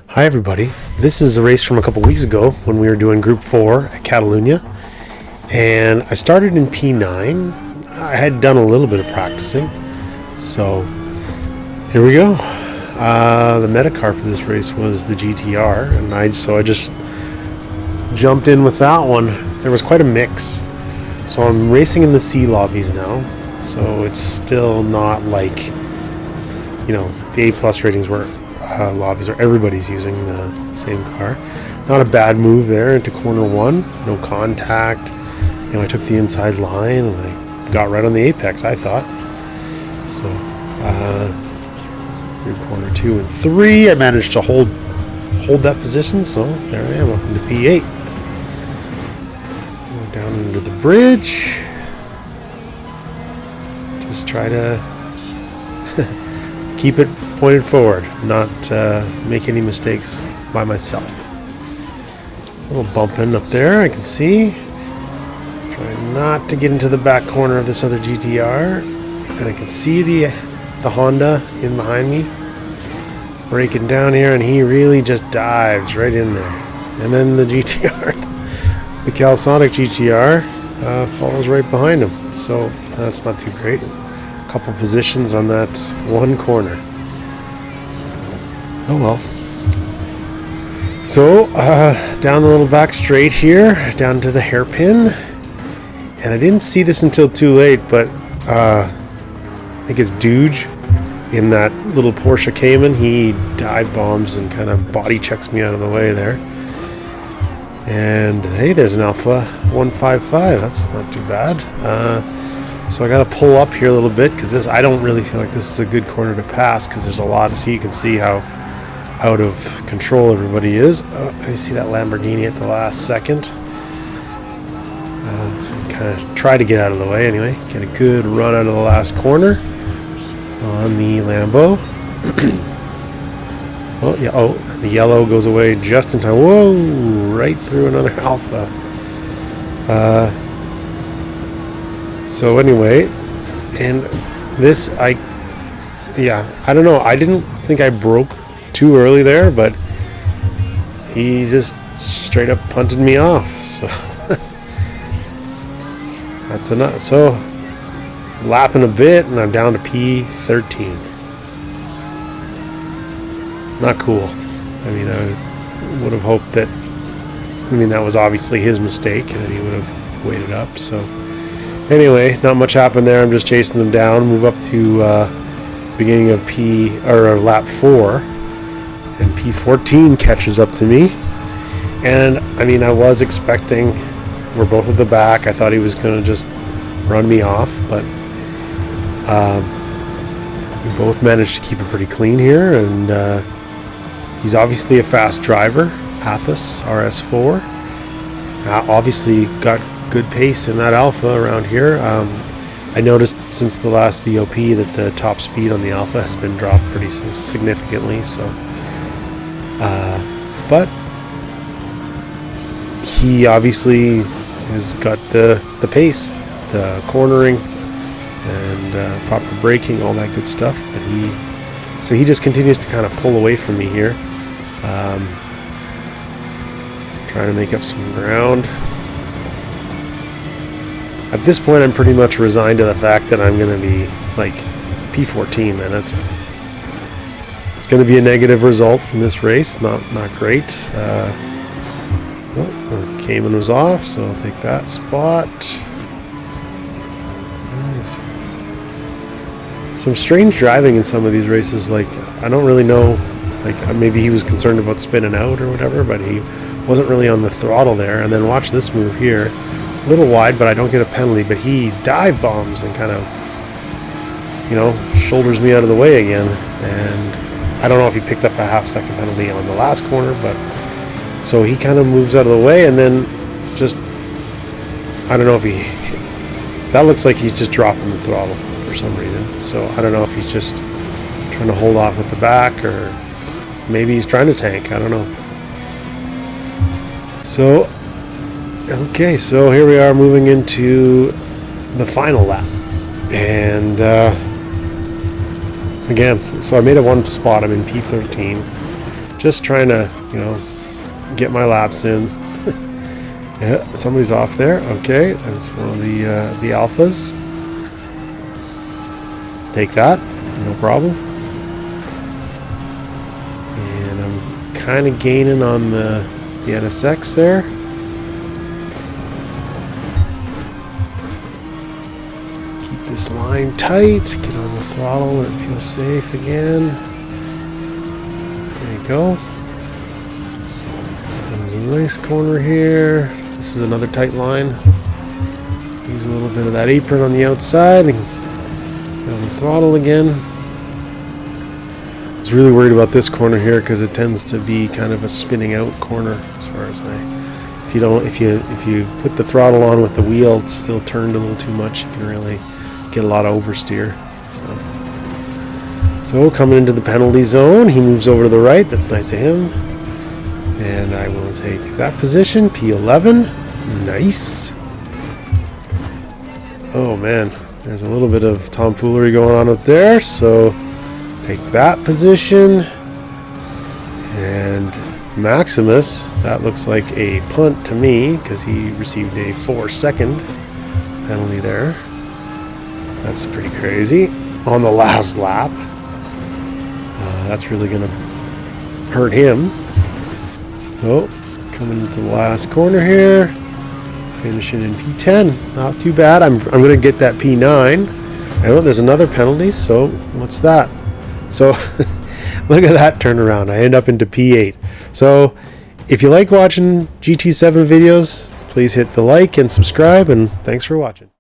Hi everybody, this is a race from a couple weeks ago when we were doing Group 4 at Catalunya, and I started in P9. I had done a little bit of practicing, so here we go. The meta car for this race was the GTR, and I just jumped in with that one. There was quite a mix, so I'm racing in the C lobbies now, so it's still not like, you know, the A+ ratings were lobbies where everybody's using the same car. Not a bad move there into corner one, no contact. You know, I took the inside line and I got right on the apex, I thought. So through corner 2 and 3, I managed to hold that position. So there I am, up into P8. Go down into the bridge. Just try to keep it pointed forward, not make any mistakes by myself. A little bumping up there, I can see. Try not to get into the back corner of this other GTR. And I can see the Honda in behind me. Braking down here, and he really just dives right in there. And then the GTR, the Calisonic GTR, follows right behind him. So that's not too great. A couple positions on that one corner. Oh well. So, down the little back straight here, down to the hairpin. And I didn't see this until too late, but I think it's Dooge in that little Porsche Cayman. He dive bombs and kind of body checks me out of the way there. And hey, there's an Alpha 155. That's not too bad. So I got to pull up here a little bit because I don't really feel like this is a good corner to pass because there's a lot. So you can see how out of control everybody is. I see that Lamborghini at the last second. Kind of try to get out of the way anyway. Get a good run out of the last corner on the Lambo. Oh yeah. Oh, the yellow goes away just in time. Whoa! Right through another Alpha. So anyway, and this I don't know. I didn't think I broke too early there, but he just straight up punted me off. So that's enough. So lapping a bit, and I'm down to P13. Not cool. I mean, I would have hoped that. I mean, that was obviously his mistake, and that he would have waited up. So anyway, not much happened there. I'm just chasing them down. Move up to beginning of lap 4. And P14 catches up to me. And, I mean, I was expecting, we're both at the back. I thought he was going to just run me off. But we both managed to keep it pretty clean here. And he's obviously a fast driver. Athos RS4. Obviously got good pace in that Alpha around here. I noticed since the last BOP that the top speed on the Alpha has been dropped pretty significantly. So. But he obviously has got the pace, the cornering, and proper braking, all that good stuff. But he just continues to kind of pull away from me here, trying to make up some ground. At this point, I'm pretty much resigned to the fact that I'm going to be like P14, man. It's going to be a negative result from this race. Not great. Cayman was off, so I'll take that spot. Nice. Some strange driving in some of these races. Like, I don't really know. Like, maybe he was concerned about spinning out or whatever, but he wasn't really on the throttle there. And then watch this move here. A little wide, but I don't get a penalty. But he dive bombs and kind of, you know, shoulders me out of the way again. And I don't know if he picked up a half-second penalty on the last corner, but so he kind of moves out of the way, and then just, I don't know if that looks like he's just dropping the throttle for some reason. So I don't know if he's just trying to hold off at the back, or maybe he's trying to tank. I don't know. So, okay, so here we are moving into the final lap. And again, so I made it one spot. I'm in P13. Just trying to, you know, get my laps in. Yeah, somebody's off there. Okay, that's one of the alphas. Take that, no problem. And I'm kind of gaining on the NSX there. Keep this line tight. Get on the throttle and it feels safe again. There you go. There's a nice corner here. This is another tight line. Use a little bit of that apron on the outside and get on the throttle again. I was really worried about this corner here because it tends to be kind of a spinning out corner as far as if you put the throttle on with the wheel, it's still turned a little too much. You can really get a lot of oversteer. So coming into the penalty zone, he moves over to the right. That's nice of him. And I will take that position, P11. Nice. Oh man, there's a little bit of tomfoolery going on up there, so take that position. And Maximus, that looks like a punt to me because he received a 4-second penalty there. That's pretty crazy. On the last lap. That's really going to hurt him. So, coming into the last corner here, finishing in P10. Not too bad. I'm going to get that P9. I know there's another penalty, so what's that? So, look at that turnaround. I end up into P8. So, if you like watching GT7 videos, please hit the like and subscribe, and thanks for watching.